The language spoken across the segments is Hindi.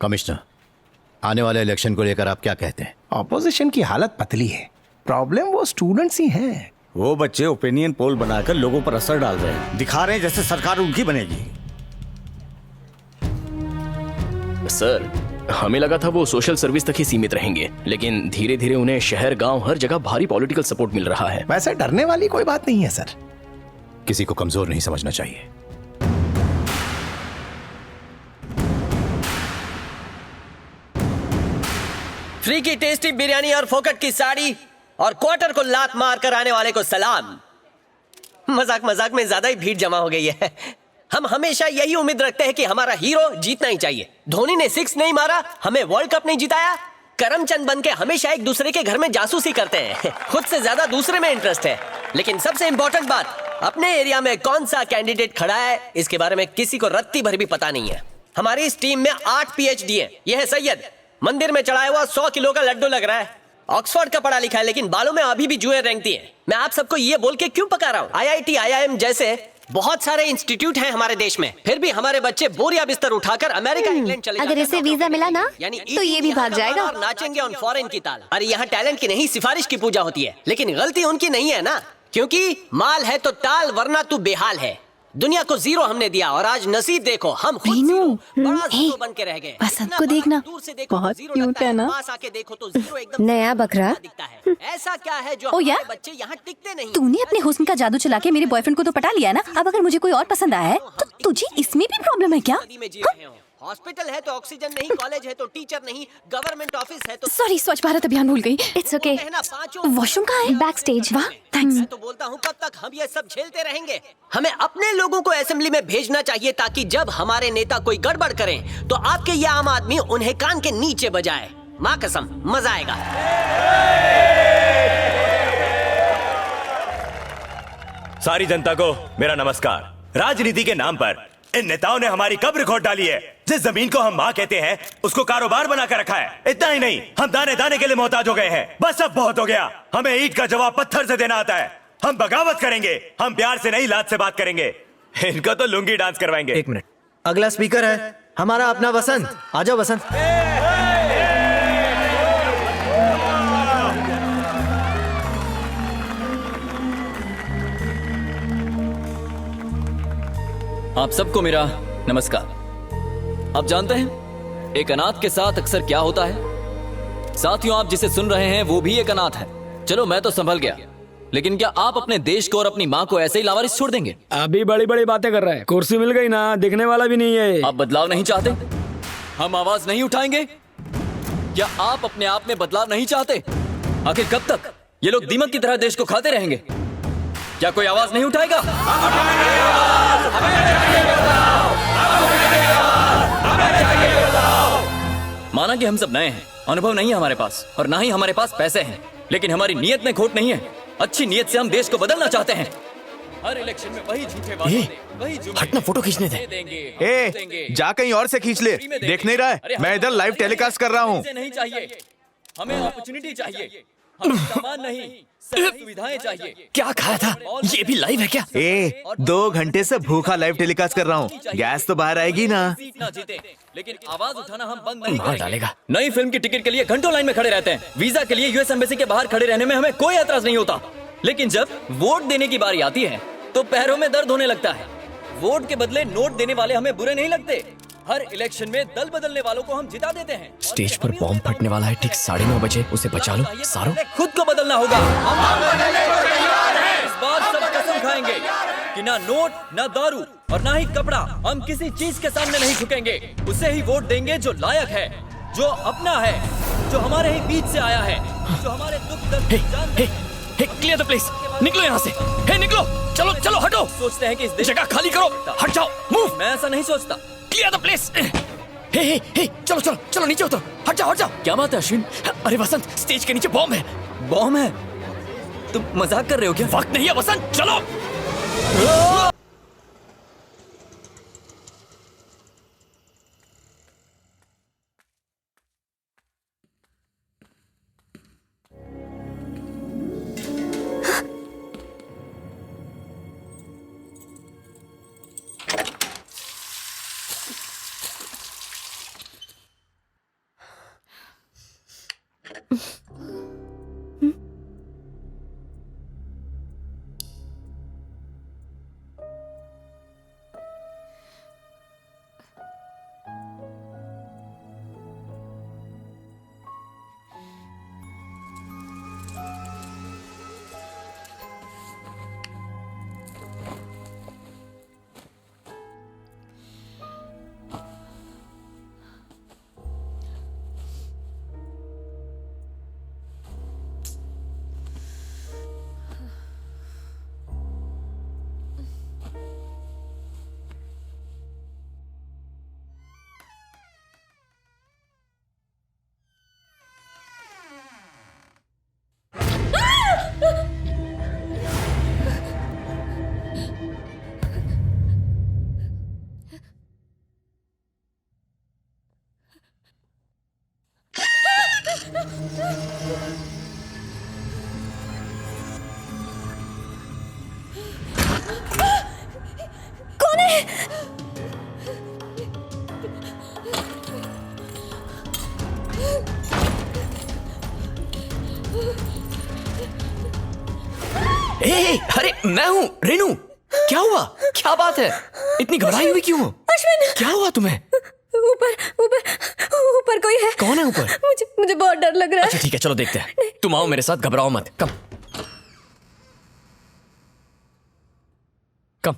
कमिश्नर, आने वाले इलेक्शन को लेकर आप क्या कहते हैं? ऑपोजिशन की हालत पतली है, प्रॉब्लम वो स्टूडेंट्स ही हैं। वो बच्चे ओपिनियन पोल बनाकर लोगों पर असर डाल रहे हैं, दिखा रहे हैं जैसे सरकार उनकी बनेगी। सर, हमें लगा था वो सोशल सर्विस तक ही सीमित रहेंगे, लेकिन धीरे धीरे उन्हें शहर गांव हर जगह भारी पॉलिटिकल सपोर्ट मिल रहा है। वैसे डरने वाली कोई बात नहीं है सर। किसी को कमजोर नहीं समझना चाहिए। फ्री की टेस्टी बिरयानी और फोकट की साड़ी और क्वार्टर को लात मार कर आने वाले को सलाम। मजाक मजाक में ज्यादा ही भीड़ जमा हो गई है। हम हमेशा यही उम्मीद रखते हैं कि हमारा हीरो जीतना ही चाहिए। धोनी ने 6 नहीं मारा, हमें वर्ल्ड कप नहीं जिताया। करमचंद बन के हमेशा एक दूसरे के घर में जासूसी करते हैं, खुद से ज्यादा दूसरे में इंटरेस्ट है। लेकिन सबसे इंपॉर्टेंट बात, अपने एरिया में कौन सा कैंडिडेट खड़ा है इसके बारे में किसी को रत्ती भर भी पता नहीं है। हमारी इस टीम में 8 PhD है। यह है सैयद, मंदिर में चढ़ाया हुआ 100 किलो का लड्डू लग रहा है। ऑक्सफोर्ड का पढ़ा लिखा है, लेकिन बालों में अभी भी जुएं रेंगती है। मैं आप सबको ये बोल के क्यों पका रहा हूँ? IIT IIM जैसे बहुत सारे इंस्टीट्यूट हैं हमारे देश में, फिर भी हमारे बच्चे बोरिया बिस्तर उठाकर अमेरिका इंग्लैंड चले जाते हैं। अगर इसे वीजा मिला ना तो ये भी भाग जाएगा और नाचेंगे ऑन फॉरेन की ताल। अरे यहाँ टैलेंट की नहीं सिफारिश की पूजा होती है, लेकिन गलती उनकी नहीं है ना, क्योंकि माल है तो टाल वरना तू बेहाल है। दुनिया को 0 हमने दिया और आज नसीब देखो हम खुद बड़ा ज़ीरो बन के रह गए। बसंत को देखना, दूर से देखो बहुत ज़ीरो क्यूट लगता है ना। पास आके देखो तो ज़ीरो एकदम नया बकरा दिखता है। ऐसा क्या है जो ओ यार, हमारे बच्चे यहाँ टिकते नहीं? तूने अपने हुस्न का जादू चला के मेरे बॉयफ्रेंड को तो पटा लिया ना। अब अगर मुझे कोई और पसंद आया है तो तुझे इसमें भी प्रॉब्लम है क्या? सदी में जी रहे हो। हॉस्पिटल है तो ऑक्सीजन नहीं, कॉलेज है तो टीचर नहीं, गवर्नमेंट ऑफिस है तो सॉरी, स्वच्छ भारत अभियान भूल गई। It's okay. वॉशरूम कहाँ है? Back stage. वाह, थैंक्स। मैं तो बोलता हूँ कब तक हम ये सब झेलते रहेंगे? हमें अपने लोगों को असेंबली में भेजना चाहिए ताकि जब हमारे नेता कोई गड़बड़ करें तो आपके ये आम आदमी उन्हें कान के नीचे बजाए। माँ कसम, मजा आएगा। सारी जनता को मेरा नमस्कार। राजनीति के नाम पर इन नेताओं ने हमारी कब्र खोद डाली है। जिस जमीन को हम माँ कहते हैं उसको कारोबार बना कर रखा है। इतना ही नहीं, हम दाने दाने के लिए मोहताज हो गए हैं। बस अब बहुत हो गया। हमें ईंट का जवाब पत्थर से देना आता है। हम बगावत करेंगे, हम प्यार से नहीं लात से बात करेंगे। इनको तो लुंगी डांस करवाएंगे। 1 मिनट, अगला स्पीकर है हमारा अपना वसंत। आ जाओ वसंत। आप सबको मेरा नमस्कार। आप जानते हैं एक अनाथ के साथ अक्सर क्या होता है? साथियों, आप जिसे सुन रहे हैं वो भी एक अनाथ है। चलो मैं तो संभल गया, लेकिन क्या आप अपने देश को और अपनी माँ को ऐसे ही लावारिस छोड़ देंगे? अभी बड़ी बड़ी बातें कर रहा है। कुर्सी मिल गई ना, दिखने वाला भी नहीं है। आप बदलाव नहीं चाहते? हम आवाज नहीं उठाएंगे? क्या आप अपने आप में बदलाव नहीं चाहते? आखिर कब तक ये लोग दीमक की तरह देश को खाते रहेंगे? क्या कोई आवाज नहीं उठाएगा? माना कि हम सब नए हैं, अनुभव नहीं है हमारे पास और ना ही हमारे पास पैसे हैं, लेकिन हमारी नीयत में खोट नहीं है। अच्छी नीयत से हम देश को बदलना चाहते हैं। हर इलेक्शन में वही झूठे वादे, वही जुमले, हटना, फोटो खींचने दे। देंगे, जा कहीं और से खींच ले, देख नहीं रहा है? मैं इधर लाइव टेलीकास्ट कर रहा हूँ। नहीं चाहिए हमें, अपॉर्चुनिटी चाहिए, हमें सामान नहीं सुविधाएं चाहिए। क्या खाया था? ये भी लाइव है क्या? 2 घंटे से भूखा लाइव टेलीकास्ट कर रहा हूँ। गैस तो बाहर आएगी ना। ना जीते, लेकिन आवाज उठाना हम बंद नहीं मार डालेगा। नई फिल्म की टिकट के लिए घंटों लाइन में खड़े रहते हैं। वीजा के लिए US एम्बेसी के बाहर खड़े रहने में हमें कोई एतराज नहीं होता, लेकिन जब वोट देने की बारी आती है तो पैरों में दर्द होने लगता है। वोट के बदले नोट देने वाले हमें बुरे नहीं लगते। हर इलेक्शन में दल बदलने वालों को हम जिता देते हैं। स्टेज पर बॉम्ब फटने वाला है ठीक 9:30 बजे, उसे बचा लो सारो। खुद को बदलना होगा। इस बार सब कसम खाएंगे कि ना नोट, ना दारू और ना ही कपड़ा, हम किसी चीज के सामने नहीं झुकेंगे। उसे ही वोट देंगे जो लायक है, जो अपना है, जो हमारे ही बीच से आया है, जो हमारे दुख दर्द क्लियर द प्लेस। निकलो यहाँ से। हे निकलो, चलो चलो हटो। सोचते हैं कि इस जगह खाली करो, हट जाओ, मूव। मैं ऐसा नहीं सोचता। Clear the place. हे चलो चलो चलो, नीचे उतरो, हट जाओ हट जाओ। क्या बात है अश्विन? अरे वसंत, स्टेज के नीचे बॉम्ब है। बॉम्ब है? तुम मजाक कर रहे हो क्या? वक्त नहीं है वसंत, चलो। अरे मैं हूँ रेनू। क्या हुआ? क्या बात है? इतनी घबराई हुई क्यों हो? अश्विन, क्या हुआ तुम्हें? ऊपर ऊपर ऊपर कोई है। कौन है ऊपर? मुझे बहुत डर लग रहा है। अच्छा ठीक है, चलो देखते हैं। तुम आओ मेरे साथ, घबराओ मत। कम कम।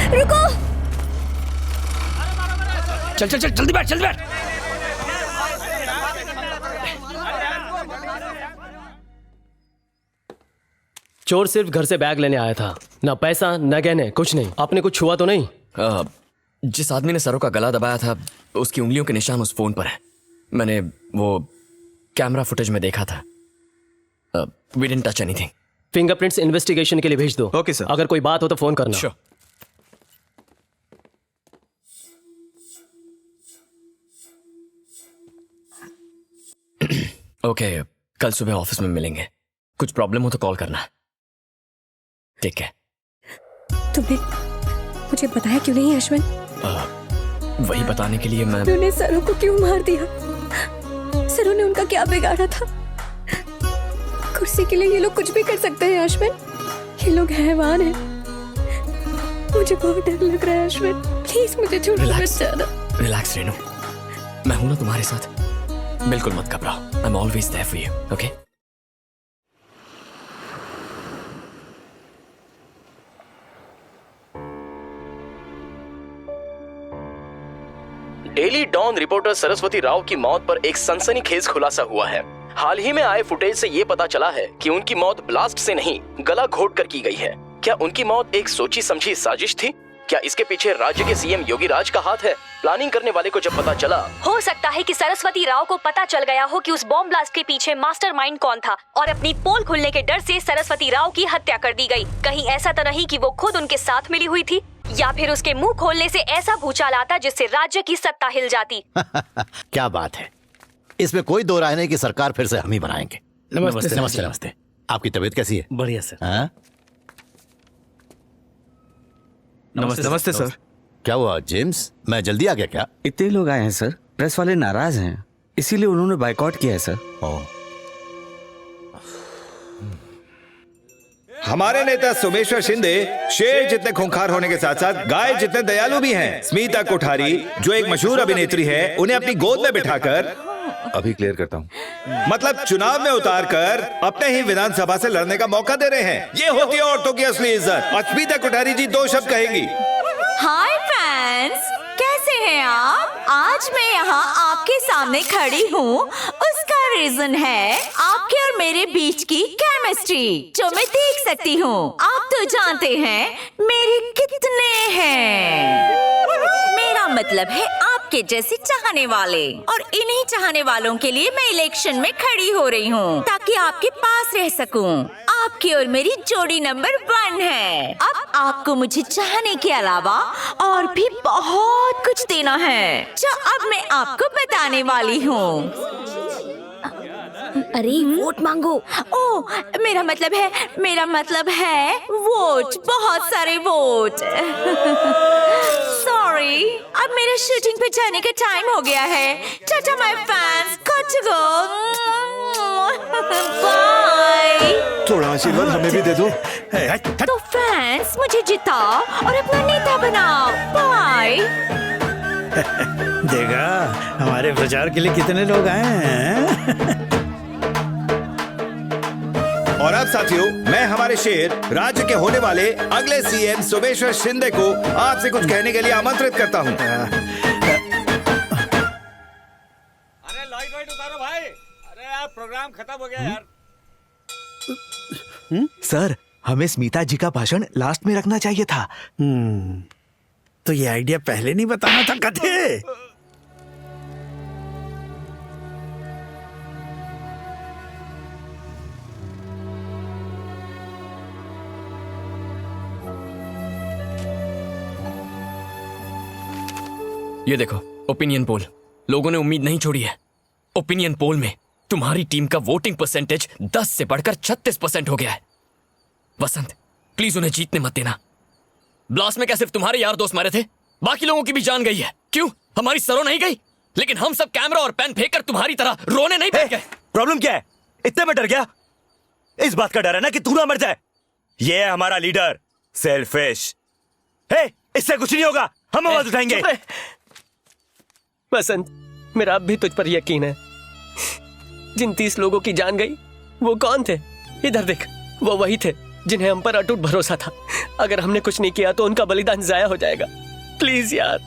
रुको। चल चल चल, जल्दी बैठ, जल्दी बैठ। चोर सिर्फ घर से बैग लेने आया था, ना पैसा ना गहने, कुछ नहीं। आपने कुछ छुआ तो नहीं? जिस आदमी ने सरों का गला दबाया था उसकी उंगलियों के निशान उस फोन पर है। मैंने वो कैमरा फुटेज में देखा था। We didn't touch anything. Fingerprints investigation के लिए भेज दो। Okay sir. अगर कोई बात हो तो फोन करना। श्योर। ओके, कल सुबह ऑफिस में मिलेंगे। कुछ प्रॉब्लम हो तो कॉल करना। ठीक है। तुमने मुझे बताया क्यों नहीं अश्विन? वही बताने के लिए मैं। उन्होंने सरों को क्यों मार दिया? सरों ने उनका क्या बिगाड़ा था? कुर्सी के लिए ये लोग कुछ भी कर सकते हैं अश्विन। ये लोग हैवान हैं। मुझे बहुत डर लग रहा है अश्विन, प्लीज मुझे छोड़ मत जाना। रिलैक्स रेनू, मैं हूं ना तुम्हारे साथ। बिल्कुल मत घबराओ। I am always there for you, okay? Daily Dawn reporter Saraswati Rao की मौत पर एक सनसनीखेज खुलासा हुआ है। हाल ही में आए फुटेज से ये पता चला है कि उनकी मौत ब्लास्ट से नहीं, गला घोटकर की गई है। क्या उनकी मौत एक सोची समझी साजिश थी? क्या इसके पीछे राज्य के सीएम योगी राज का हाथ है? प्लानिंग करने वाले को जब पता चला, हो सकता है कि सरस्वती राव को पता चल गया हो कि उस बॉम्ब ब्लास्ट के पीछे मास्टरमाइंड कौन था और अपनी पोल खुलने के डर से सरस्वती राव की हत्या कर दी गई। कहीं ऐसा तो नहीं कि वो खुद उनके साथ मिली हुई थी, या फिर उसके मुंह खोलने से ऐसा भूचाल आता जिससे राज्य की सत्ता हिल जाती। क्या बात है, इसमें कोई दो राय नहीं कि सरकार फिर से हम ही बनाएंगे। नमस्ते सर। नमस्ते नमस्ते। आपकी तबीयत कैसी है? बढ़िया सर। हाँ? नमस्ते सर। क्या हुआ जेम्स, मैं जल्दी आ गया क्या? इतने लोग आए हैं सर, प्रेस वाले नाराज हैं, इसीलिए उन्होंने बाइकआउट किया है सर। हमारे नेता सोमेश्वर शिंदे शेर जितने खूंखार होने के साथ साथ गाय जितने दयालु भी हैं। स्मिता कोठारी जो एक मशहूर अभिनेत्री है, उन्हें अपनी गोद में बिठाकर, अभी क्लियर करता हूँ, मतलब चुनाव में उतारकर अपने ही विधानसभा से लड़ने का मौका दे रहे हैं। ये होती है औरतों की असली इज्जत। और स्मिता कोठारी जी दो शब्द कहेंगी। हाय फ्रेंड्स, कैसे कैसे हैं आप? आज मैं यहाँ आपके सामने खड़ी हूँ, उसका रीजन है आपके और मेरे बीच की केमिस्ट्री जो मैं देख सकती हूँ। आप तो जानते हैं मेरे कितने हैं। मेरा मतलब है आपके जैसे चाहने वाले, और इन्हीं चाहने वालों के लिए मैं इलेक्शन में खड़ी हो रही हूँ ताकि आपके पास रह सकूँ। आपकी और मेरी जोड़ी नंबर 1 है। अब आपको मुझे चाहने के अलावा और भी बहुत कुछ देना है जो अब मैं आपको बताने वाली हूँ। अरे वोट मांगो। ओह, मेरा मतलब है वोट, बहुत सारे वोट। सॉरी, अब मेरे शूटिंग पे जाने का टाइम हो गया है। Tata my fans, got to go, bye. थोड़ा आशीर्वाद हमें भी दे दो। तो फैंस, मुझे जिता और अपना नेता बनाओ। बाय। देखा हमारे प्रचार के लिए कितने लोग आए हैं। और अब साथियों, मैं हमारे शेर राज्य के होने वाले अगले सीएम सोमेश्वर शिंदे को आपसे कुछ कहने के लिए आमंत्रित करता हूं। अरे लाइट उतारो भाई। अरे यार प्रोग्राम खत्म हो गया यार। सर, हमें स्मिता जी का भाषण लास्ट में रखना चाहिए था। तो ये आइडिया पहले नहीं बताना था कथे। ये देखो ओपिनियन पोल, लोगों ने उम्मीद नहीं छोड़ी है। ओपिनियन पोल में तुम्हारी टीम का वोटिंग परसेंटेज 10 से बढ़कर 36% हो गया है। वसंत, प्लीज उन्हें जीतने मत देना। ब्लास्ट में क्या सिर्फ तुम्हारे यार दोस्त मारे थे? बाकी लोगों की भी जान गई है। क्यों? हमारी सरों नहीं गई, लेकिन हम सब कैमरा और पेन फेंक कर तुम्हारी तरह रोने नहीं बैठ गए। प्रॉब्लम क्या है? इतने में डर गया? इस बात का डर है ना कि तू ना मर जाए। ये है हमारा लीडर, सेल्फिश। इससे कुछ नहीं होगा, हम आवाज उठाएंगे। वसंत, मेरा अब भी तुझ पर यकीन है। जिन 30 लोगों की जान गई वो कौन थे? इधर देख, वो वही थे जिन्हें हम पर अटूट भरोसा था। अगर हमने कुछ नहीं किया तो उनका बलिदान जाया हो जाएगा। प्लीज यार।